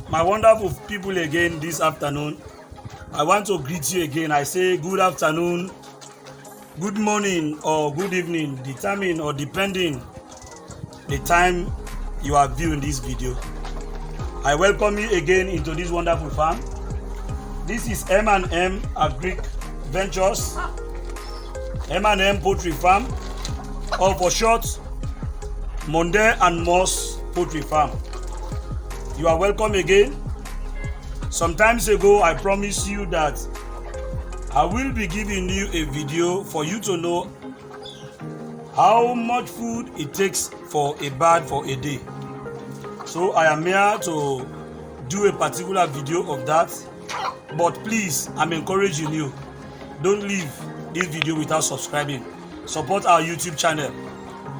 My wonderful people again this afternoon. I want to greet you again. I say good afternoon, good morning, or good evening, determine or depending the time you are viewing this video. I welcome you again into this wonderful farm. This is M&M Agric Ventures, M&M Poultry Farm, or for short, Monde and Moss Poultry Farm. You are welcome again. Some times ago, I promised you that I will be giving you a video for you to know how much food it takes for a bird for a day. So I am here to do a particular video of that. But please, I'm encouraging you, don't leave this video without subscribing. Support our YouTube channel.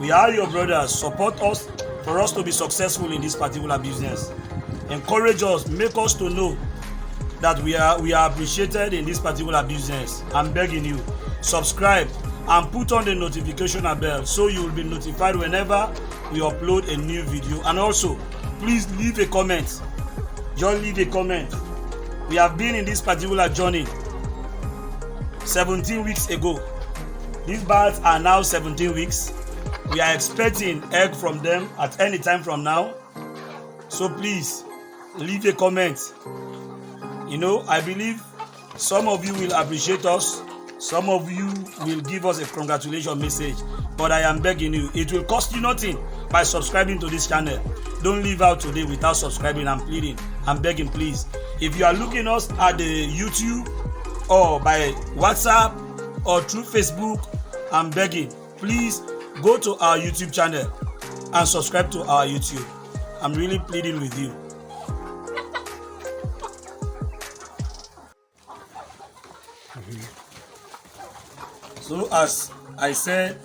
We are your brothers. Support us for us to be successful in this particular business. Encourage us, make us to know that we are appreciated in this particular business. I'm begging you, subscribe and put on the notification bell so you will be notified whenever we upload a new video. And also, please leave a comment. Just leave a comment. We have been in this particular journey 17 weeks ago. These birds are now 17 weeks. We are expecting egg from them at any time from now. So please, leave a comment. I believe some of you will appreciate us. Some of you will give us a congratulations message. But I am begging you, it will cost you nothing by subscribing to this channel. Don't leave out today without subscribing. I'm pleading. I'm begging, please. If you are looking us at the YouTube or by WhatsApp or through Facebook, I'm begging, please go to our YouTube channel and subscribe to our YouTube. I'm really pleading with you. So as I said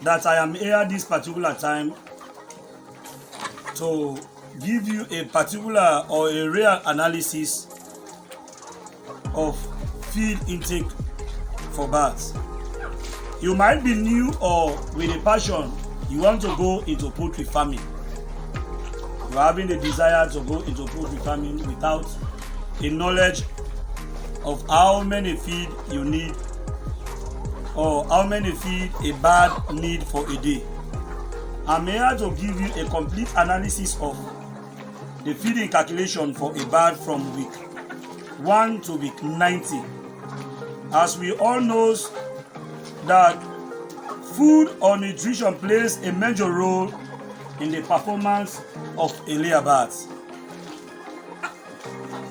that I am here this particular time to give you a particular or a real analysis of feed intake for birds. You might be new or with a passion, you want to go into poultry farming. You are having a desire to go into poultry farming without a knowledge of how many feed you need or how many feed a bird need for a day. I'm here to give you a complete analysis of the feeding calculation for a bird from week 1 to week 90. As we all know that food or nutrition plays a major role in the performance of a layer bird.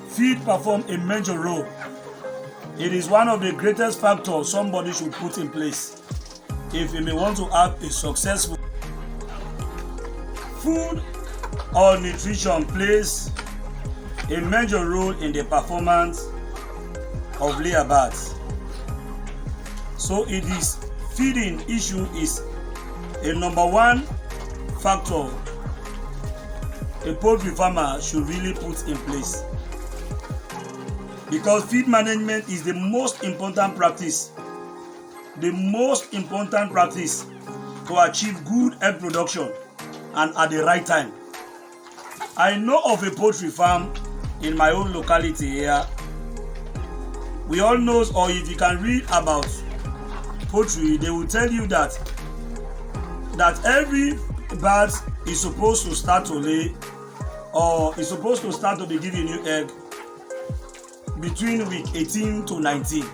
Feed performs a major role. It is one of the greatest factors somebody should put in place if you may want to have a successful food or nutrition plays a major role in the performance of layer birds. So it is feeding issue is a number one factor a poultry farmer should really put in place. Because feed management is the most important practice. The most important practice to achieve good egg production and at the right time. I know of a poultry farm in my own locality here. We all know, or if you can read about poultry, they will tell you that every bird is supposed to start to lay or is supposed to start to be giving you egg between week 18 to 19.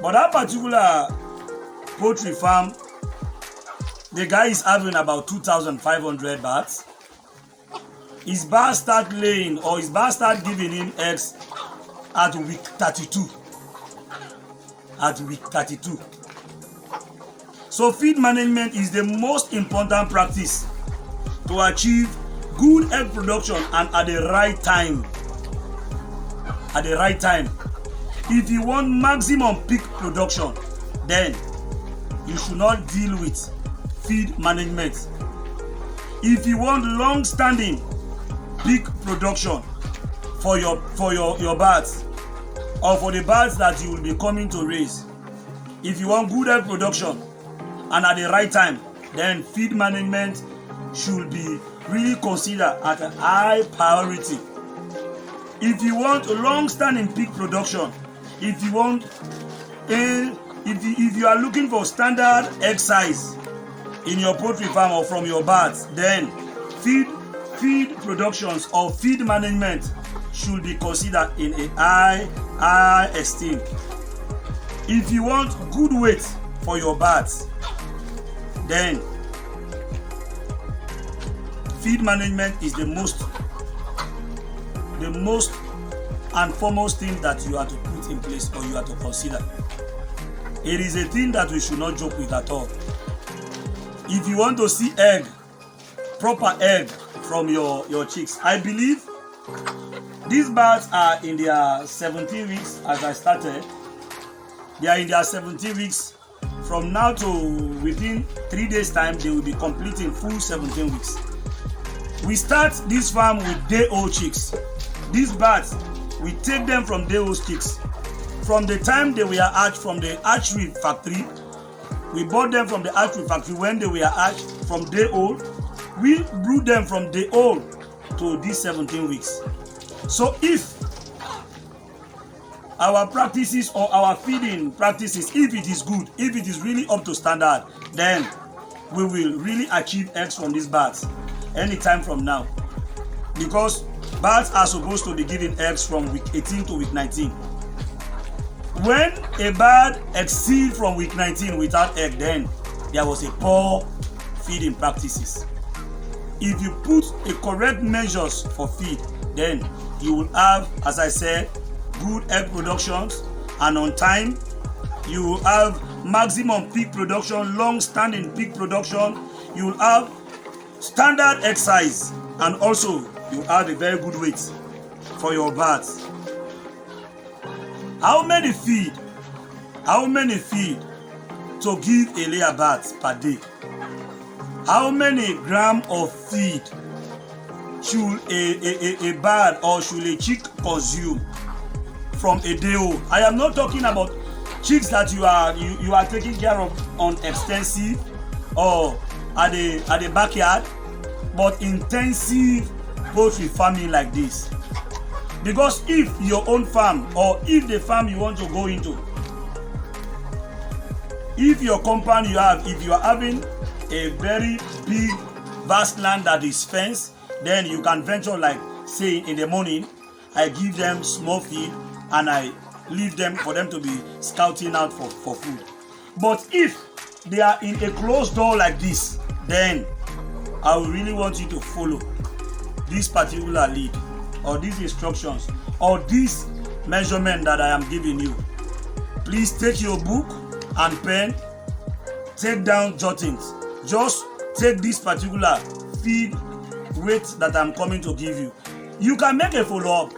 But that particular poultry farm, the guy is having about 2,500 birds. His birds start laying or his birds start giving him eggs at week 32. At week 32. So feed management is the most important practice to achieve good egg production and at the right time. At the right time. If you want maximum peak production, then you should not deal with feed management. If you want long-standing peak production for your birds or for the birds that you will be coming to raise, if you want good egg production and at the right time, then feed management should be really consider at a high priority. If you want a long-standing pig production, if you are looking for standard egg size in your poultry farm or from your birds, then feed productions or feed management should be considered in a high esteem. If you want good weight for your birds, then feed management is the most and foremost thing that you have to put in place or you have to consider. It is a thing that we should not joke with at all. If you want to see proper egg from your chicks, I believe these birds are in their 17 weeks as I started. They are in their 17 weeks. From now to within 3 days time, they will be completing full 17 weeks. We start this farm with day-old chicks. These birds, we take them from day-old chicks. From the time they were hatched from the hatchery factory, we bought them from the hatchery factory when they were hatched from day-old. We breed them from day-old to these 17 weeks. So if our practices or our feeding practices, if it is good, if it is really up to standard, then we will really achieve eggs from these birds anytime from now. Because birds are supposed to be giving eggs from week 18 to week 19. When a bird exceeds from week 19 without egg, then there was a poor feeding practices. If you put a correct measures for feed, then you will have, as I said, good egg productions, and on time you will have maximum pig production, long-standing pig production. You will have standard egg size, and also you have a very good weight for your birds. How many feed to give a layer birds per day? How many gram of feed should a bird or should a chick consume from a day old? I am not talking about chicks that you are taking care of on extensive or at the backyard, but intensive poultry farming like this. Because if your own farm or if the farm you want to go into, if your compound if you are having a very big vast land that is fenced, then you can venture, like say in the morning I give them small feed and I leave them for them to be scouting out for food. But if they are in a closed door like this, then I will really want you to follow this particular lead or these instructions or this measurement that I am giving you. Please take your book and pen, take down jottings. Just take this particular feed weight that I'm coming to give you. You can make a follow-up.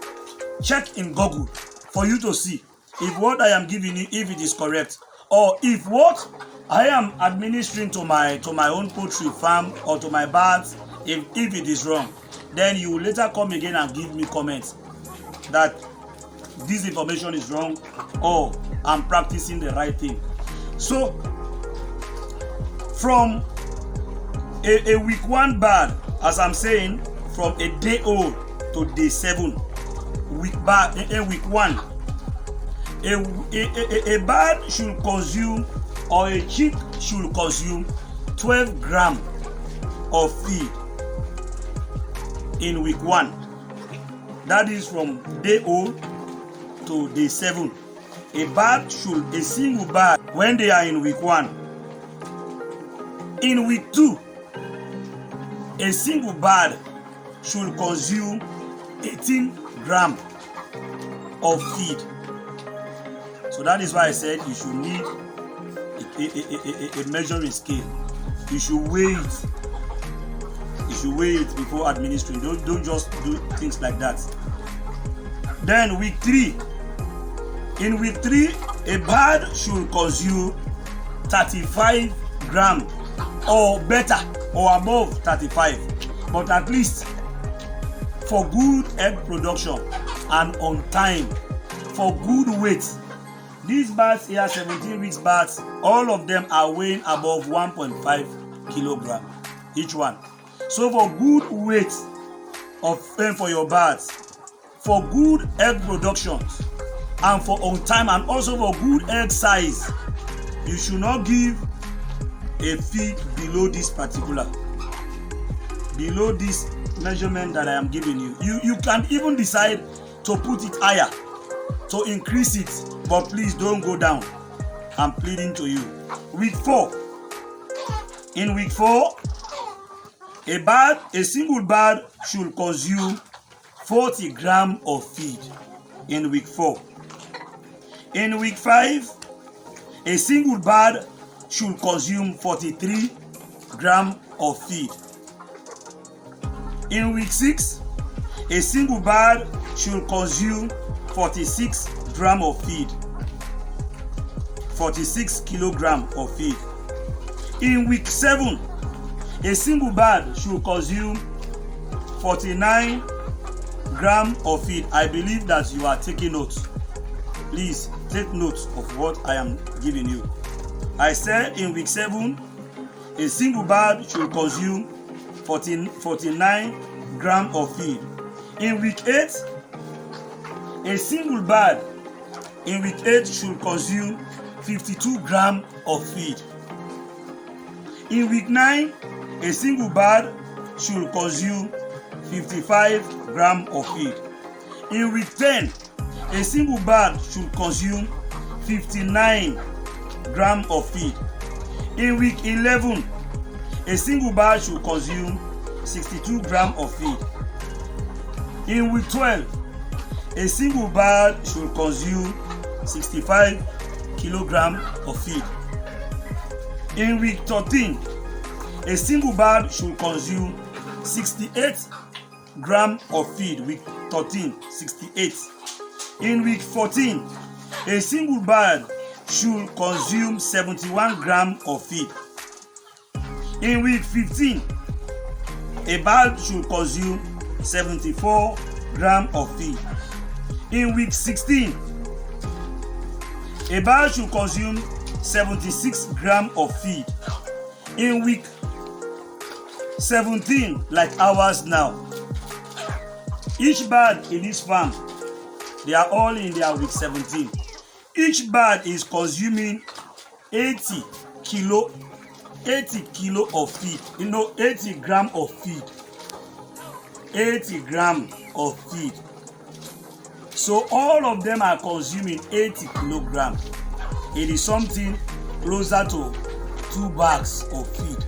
Check in Google for you to see if what I am giving you, if it is correct, or if what I am administering to my own poultry farm or to my birds, if it is wrong. Then you will later come again and give me comments that this information is wrong or I'm practicing the right thing. So from a week 1 bird, as I'm saying, from a day old to day 7, week 1, a bird should consume, or a chick should consume 12 grams of feed in week 1. That is from day old to day 7. A single bird, when they are in week 1. In week 2, a single bird should consume 18 grams of feed. So that is why I said you should need a measuring scale. You should weigh it. You should weigh it before administering. Don't just do things like that. Then week 3. In week 3, a bird should consume 35 grams or better or above 35, but at least for good egg production and on time, for good weight. These birds here, 17 weeks birds, all of them are weighing above 1.5 kilogram each one. So for good weight for your birds, for good egg productions, and for on time, and also for good egg size, you should not give a feed below this measurement that I am giving you. You can even decide to put it higher, to increase it, but please don't go down. I'm pleading to you. Week 4. In week 4, a single bird should consume 40 grams of feed in week 4. In week 5, a single bird should consume 43 grams of feed. In week 6, a single bird should consume 46 grams of feed. 46 kilograms of feed. In week 7, a single bird should consume 49 grams of feed. I believe that you are taking notes. Please take notes of what I am giving you. I said in week 7, a single bird should consume 49 grams of feed. In week 8, a single bird should consume 52 grams of feed. In week 9, a single bird should consume 55 grams of feed. In week 10, a single bird should consume 59 grams of feed. In week 11, a single bird should consume 62 grams of feed. In week 12, a single bird should consume 65 kilograms of feed. In week 13, a single bird should consume 68 grams of feed. Week 13, 68. In week 14, a single bird should consume 71 grams of feed. In week 15, a bird should consume 74 grams of feed. In week 16, a bird should consume 76 grams of feed. In week 17, like ours now, each bird in this farm, they are all in their week 17. Each bird is consuming 80 kilo of feed. 80 grams of feed. 80 grams of feed. So all of them are consuming 80 kilograms. It is something closer to 2 bags of feed.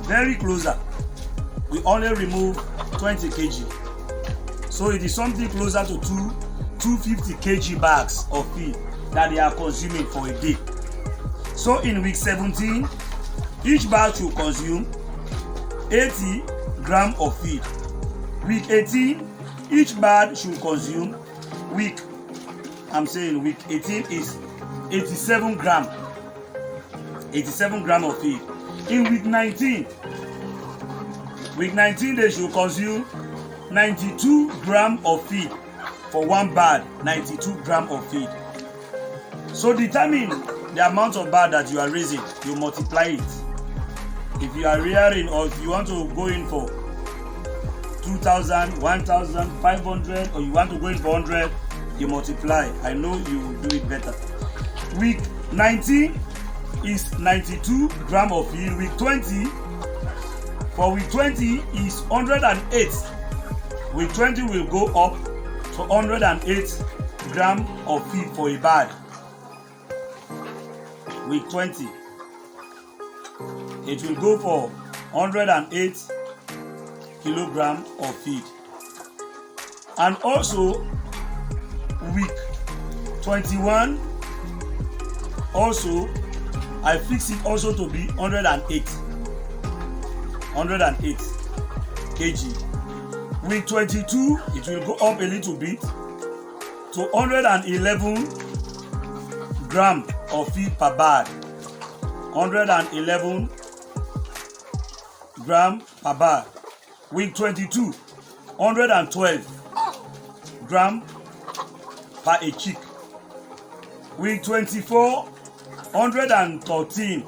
Very closer. We only remove 20 kg. So it is something closer to 250 kg bags of feed that they are consuming for a day. So in week 17, each bird should consume 80 grams of feed. Week 18, each bird should consume week 18 is 87 grams. 87 grams of feed. In week 19, they should consume 92 grams of feed for one bird. 92 grams of feed. So determine the amount of bird that you are raising. You multiply it. If you are rearing, or if you want to go in for 2,000, 1,500, or you want to go in for 100, you multiply. I know you will do it better. Week 19 is 92 grams of feed. Week 20, for week 20 is 108. Week 20 will go up to 108 grams of feed for a bird. Week 20, it will go for 108 kilograms of feed. And also week 21, also I fix it also to be 108 kg. Week 22, it will go up a little bit to 111 grams of feed per bird. 111 grams per bird. Week 22, 112 grams per a chick. Week 24, 113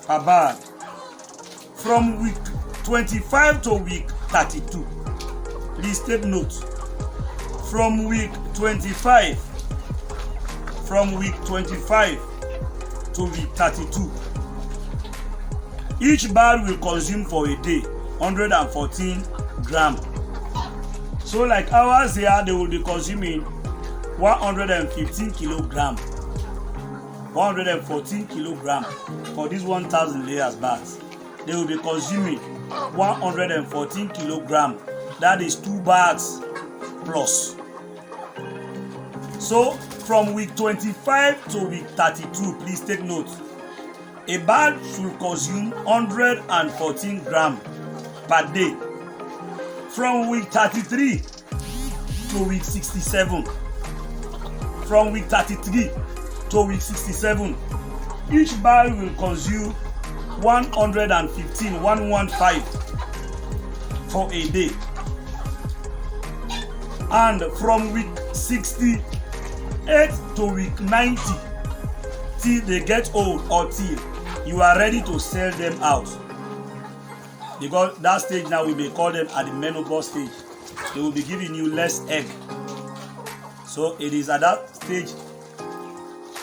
per bird. From week 25 to week 32. Please take note. From week 25 to week 32, each bird will consume for a day 114 grams. So like ours here, they will be consuming 115 kilograms, 114 kilograms for this 1,000 layers birds. They will be consuming 114 kilograms. That is 2 bags plus. So from week 25 to week 32, please take note. A bird should consume 114 grams per day. From week 33 to week 67. From week 33 to week 67, each bird will consume 115 for a day. And from week 68 to week 90, till they get old or till you are ready to sell them out. Because that stage now we may call them at the menopause stage. They will be giving you less egg. So it is at that stage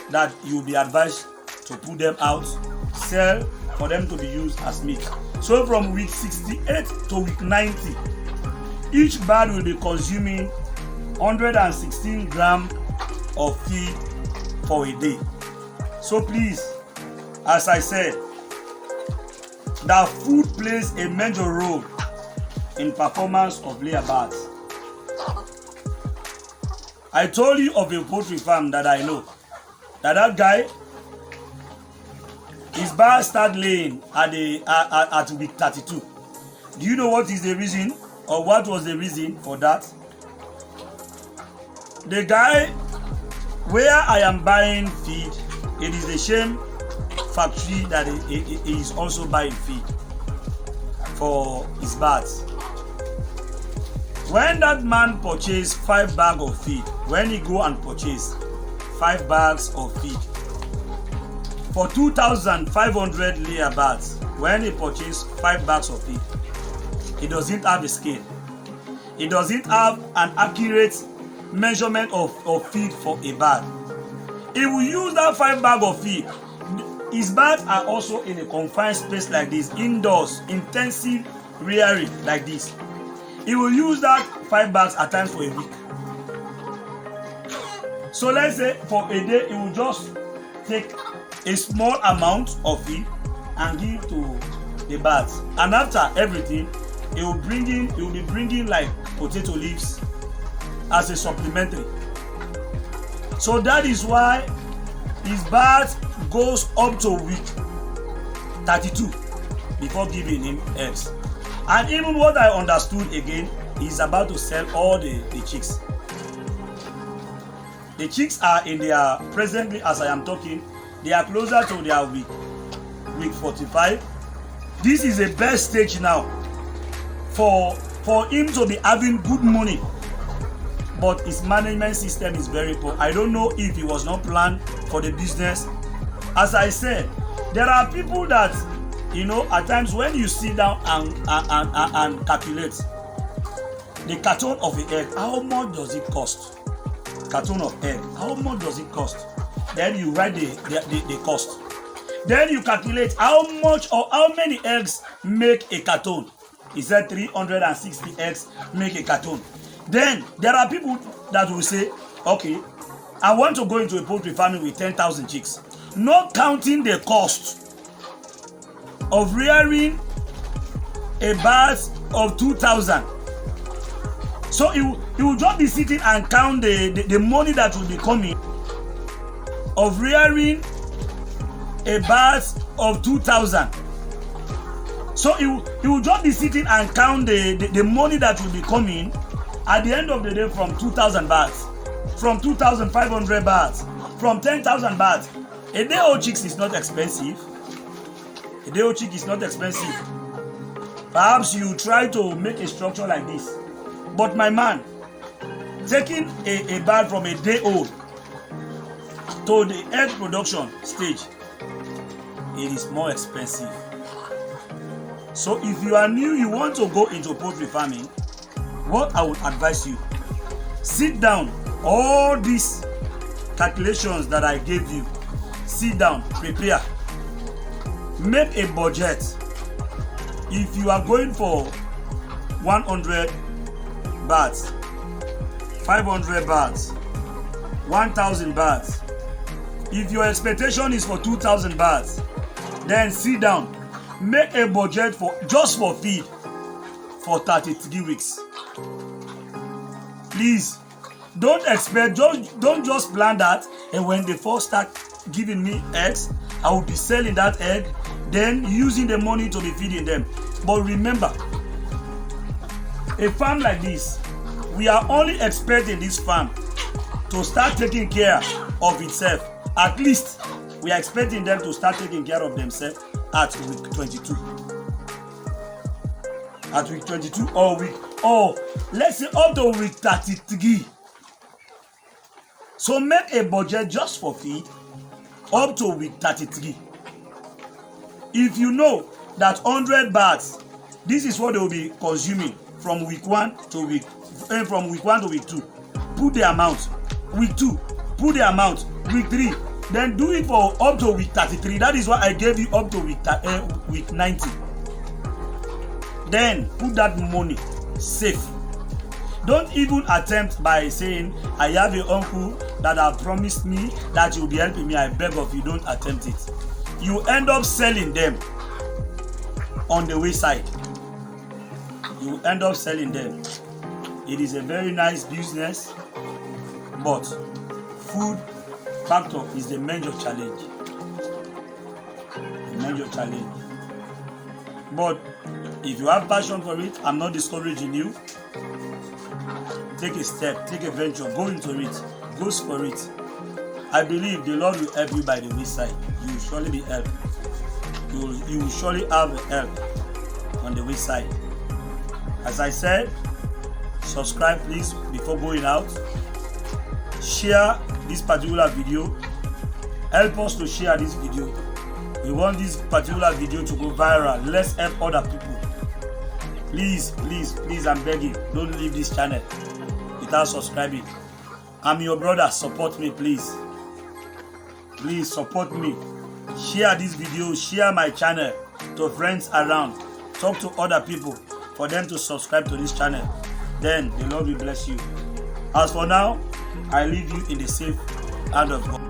that you will be advised to put them out, sell for them to be used as meat. So from week 68 to week 90, each bird will be consuming 116 grams of feed for a day. So please, as I said, that food plays a major role in performance of layer birds. I told you of a poultry farm that I know. That guy, his birds start laying at week 32. Do you know what is the reason, or what was the reason for that? The guy where I am buying feed, it is the same factory that he is also buying feed for his birds. When that man purchased 5 bags of feed, when he go and purchase 5 bags of feed for 2,500 layer birds, when he purchased 5 bags of feed, he doesn't have a scale. He doesn't have an accurate measurement of feed for a bird. He will use that 5 bags of feed. His birds are also in a confined space like this, indoors, intensive rearing like this. He will use that 5 bags at times for a week. So let's say for a day, he will just take a small amount of feed and give to the birds. And after everything, he will be bringing like potato leaves as a supplementary. So that is why his birds goes up to week 32 before giving him eggs. And even what I understood again, he's about to sell all the chicks. The chicks are in their, presently as I am talking, they are closer to their week 45. This is the best stage now for him to be having good money. But his management system is very poor. I don't know if he was not planned for the business. As I said, there are people that, at times when you sit down and calculate the carton of the egg, how much does it cost? Carton of egg, how much does it cost? Then you write the cost. Then you calculate how much or how many eggs make a carton. He said 360 eggs make a carton. Then there are people that will say, okay, I want to go into a poultry farming with 10,000 chicks, not counting the cost of rearing a bird of 2,000. So he will just be sitting and count the money that will be coming of rearing a bird of 2,000. So he will just be sitting and count the money that will be coming at the end of the day from 2,000 birds, from 2,500 birds, from 10,000 birds. A day old chicks is not expensive. A day old chick is not expensive. Perhaps you try to make a structure like this. But my man, taking a bird from a day old to the egg production stage, it is more expensive. So if you are new, you want to go into poultry farming, what I would advise you, sit down, all these calculations that I gave you, sit down, prepare, make a budget. If you are going for 100 bahts, 500 bahts, 1000 bahts, if your expectation is for 2000 bahts, then sit down, make a budget for just for feed for 33 weeks. Please don't expect, don't just plan that, and when they first start giving me eggs, I will be selling that egg, then using the money to be feeding them. But remember, a farm like this, we are only expecting this farm to start taking care of itself. At least we are expecting them to start taking care of themselves at week 22. At week 22 or let's say up to week 33. So make a budget just for feed up to week 33. If you know that 100 bahts, this is what they will be consuming from week 1 to week 2, put the amount. Week 2, put the amount. Week 3, then do it for up to week 33. That is why I gave you up to week 90. Then put that money safe. Don't even attempt by saying, I have a uncle that have promised me that you will be helping me. I beg of you, don't attempt it. You end up selling them on the wayside. You end up selling them. It is a very nice business, but food factor is the major challenge. The major challenge. But if you have passion for it, I'm not discouraging you. Take a step, take a venture, go into it, go for it. I believe the Lord will help you by the wayside. You will surely be helped. You will surely have help on the wayside. As I said, subscribe please before going out. Share this particular video. Help us to share this video. We want this particular video to go viral. Let's help other people. Please, please, please, I'm begging, don't leave this channel without subscribing. I'm your brother, support me please. Please support me. Share this video, share my channel to friends around. Talk to other people for them to subscribe to this channel. Then the Lord will bless you. As for now, I leave you in the safe hand of God.